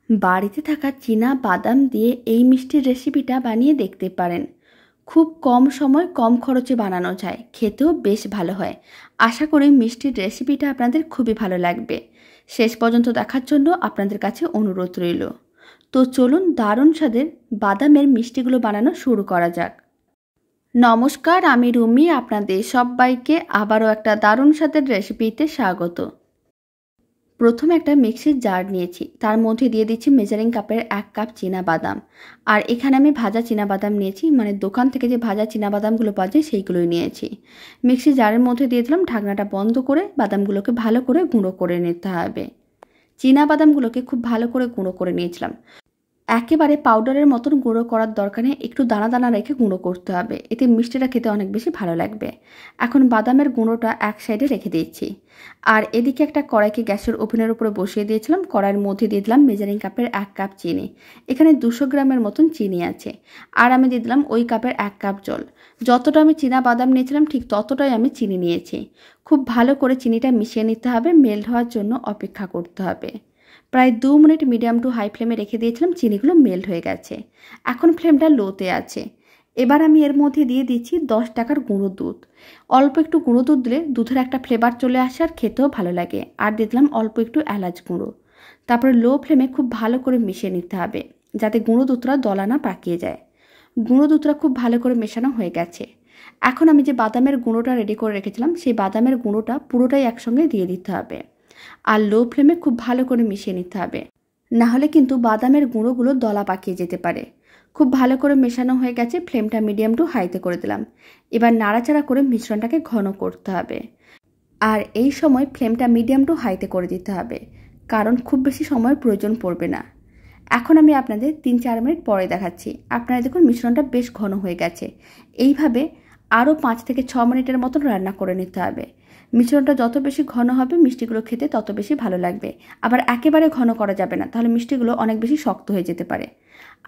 বাড়িতে থাকা চীনা বাদাম দিয়ে এই মিষ্টির রেসিপিটা বানিয়ে দেখতে পারেন। খুব কম সময় কম খরচে বানানো যায়, খেতেও বেশ ভালো হয়। আশা করি মিষ্টির রেসিপিটা আপনাদের খুবই ভালো লাগবে। শেষ পর্যন্ত দেখার জন্য আপনাদের কাছে অনুরোধ রইল। তো চলুন দারুণ স্বাদের বাদামের মিষ্টিগুলো বানানো শুরু করা যাক। নমস্কার, আমি রুমি। আপনাদের সবাইকে আবারও একটা দারুণ স্বাদের রেসিপিতে স্বাগত। প্রথমে একটা মিক্সির জার নিয়েছি, তার মধ্যে দিয়ে দিচ্ছি মেজারিং কাপের 1 কাপ চীনা বাদাম। আর এখানে আমি ভাজা চীনা বাদাম নিয়েছি, মানে দোকান থেকে যে ভাজা চীনা বাদামগুলো পাওয়া যায় সেইগুলোই নিয়েছি। মিক্সির জারের মধ্যে দিয়ে দিলাম, ঢাকনাটা বন্ধ করে বাদামগুলোকে ভালো করে গুঁড়ো করে নিতে হবে। চীনা বাদামগুলোকে খুব ভালো করে গুঁড়ো করে নিয়েছিলাম। একেবারে পাউডারের মতন গুঁড়ো করার দরকার নেই, একটু দানা দানা রেখে গুঁড়ো করতে হবে, এতে মিষ্টিটা খেতে অনেক বেশি ভালো লাগবে। এখন বাদামের গুঁড়োটা এক সাইডে রেখে দিয়েছি। আর এদিকে একটা কড়াইকে গ্যাসের ওভেনের উপরে বসিয়ে দিয়েছিলাম। কড়াইয়ের মধ্যে দিয়ে দিলাম মেজারিং কাপের 1 কাপ চিনি। এখানে 200 গ্রামের মতন চিনি আছে। আর আমি দিয়ে দিলাম ওই কাপের 1 কাপ জল। যতটা আমি চীনা বাদাম নিয়েছিলাম ঠিক ততটাই আমি চিনি নিয়েছি। খুব ভালো করে চিনিটা মিশিয়ে নিতে হবে, মেল্ট হওয়ার জন্য অপেক্ষা করতে হবে। প্রায় 2 মিনিট মিডিয়াম টু হাই ফ্লেমে রেখে দিয়েছিলাম, চিনিগুলো মেল্ট হয়ে গেছে। এখন ফ্লেমটা লোতে আছে। এবার আমি এর মধ্যে দিয়ে দিচ্ছি 10 টাকার গুঁড়ো দুধ। অল্প একটু গুঁড়ো দুধ দিলে দুধের একটা ফ্লেভার চলে আসে আর খেতেও ভালো লাগে। আর দিয়ে দিলাম অল্প একটু এলাচ গুঁড়ো। তারপরে লো ফ্লেমে খুব ভালো করে মিশিয়ে নিতে হবে, যাতে গুঁড়ো দুধটা দলা না পাকিয়ে যায়। গুঁড়ো দুধটা খুব ভালো করে মেশানো হয়ে গেছে। এখন আমি যে বাদামের গুঁড়োটা রেডি করে রেখেছিলাম সেই বাদামের গুঁড়োটা পুরোটাই একসঙ্গে দিয়ে দিতে হবে। আর লো ফ্লেমে খুব ভালো করে মিশিয়ে নিতে হবে, না হলে কিন্তু বাদামের গুঁড়োগুলো দলা পাকিয়ে যেতে পারে। খুব ভালো করে মেশানো হয়ে গেছে, ফ্লেমটা মিডিয়াম টু হাইতে করে দিলাম। এবার নাড়াচাড়া করে মিশ্রণটাকে ঘন করতে হবে। আর এই সময় ফ্লেমটা মিডিয়াম টু হাইতে করে দিতে হবে, কারণ খুব বেশি সময়ের প্রয়োজন পড়বে না। এখন আমি আপনাদের 3-4 মিনিট পরে দেখাচ্ছি। আপনারা দেখুন মিশ্রণটা বেশ ঘন হয়ে গেছে। এইভাবে আরও 5 থেকে 6 মিনিটের মতন রান্না করে নিতে হবে। মিশ্রণটা যত বেশি ঘন হবে মিষ্টিগুলো খেতে তত বেশি ভালো লাগবে। আবার একেবারে ঘন করা যাবে না, তাহলে মিষ্টিগুলো অনেক বেশি শক্ত হয়ে যেতে পারে।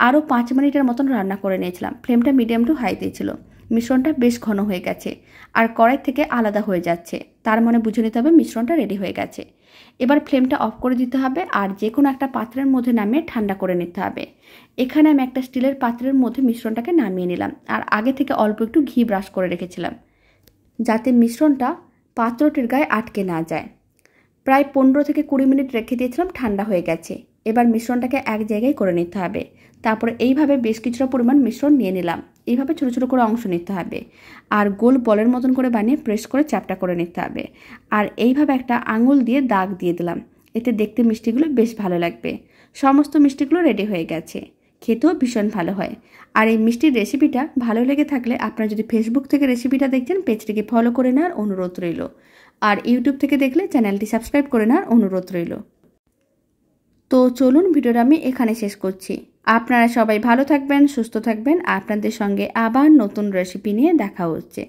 আরও 5 মিনিটের মতন রান্না করে নিয়েছিলাম, ফ্লেমটা মিডিয়াম টু হাইতেই ছিল। মিশ্রণটা বেশ ঘন হয়ে গেছে আর কড়াই থেকে আলাদা হয়ে যাচ্ছে, তার মানে বুঝে নিতে হবে মিশ্রণটা রেডি হয়ে গেছে। এবার ফ্লেমটা অফ করে দিতে হবে আর যে কোনো একটা পাত্রের মধ্যে নামিয়ে ঠান্ডা করে নিতে হবে। এখানে আমি একটা স্টিলের পাত্রের মধ্যে মিশ্রণটাকে নামিয়ে নিলাম। আর আগে থেকে অল্প একটু ঘি ব্রাশ করে রেখেছিলাম, যাতে মিশ্রণটা পাত্রটির গায়ে আটকে না যায়। প্রায় 15 থেকে 20 মিনিট রেখে দিয়েছিলাম, ঠান্ডা হয়ে গেছে। এবার মিশ্রণটাকে এক জায়গায় করে নিতে হবে। তারপরে এইভাবে বেশ কিছুটা পরিমাণ মিশ্রণ নিয়ে নিলাম। এইভাবে ছোটো ছোটো করে অংশ নিতে হবে আর গোল বলের মতন করে বানিয়ে প্রেস করে চ্যাপটা করে নিতে হবে। আর এইভাবে একটা আঙুল দিয়ে দাগ দিয়ে দিলাম, এতে দেখতে মিষ্টিগুলো বেশ ভালো লাগবে। সমস্ত মিষ্টিগুলো রেডি হয়ে গেছে, খেতেও ভীষণ ভালো হয়। আর এই মিষ্টির রেসিপিটা ভালো লেগে থাকলে আপনারা যদি ফেসবুক থেকে রেসিপিটা দেখছেন পেজটিকে ফলো করে নেওয়ার অনুরোধ রইল। আর ইউটিউব থেকে দেখলে চ্যানেলটি সাবস্ক্রাইব করে নেওয়ার অনুরোধ রইল। তো চলুন ভিডিওটা আমি এখানে শেষ করছি। আপনারা সবাই ভালো থাকবেন, সুস্থ থাকবেন। আপনাদের সঙ্গে আবার নতুন রেসিপি নিয়ে দেখা হচ্ছে।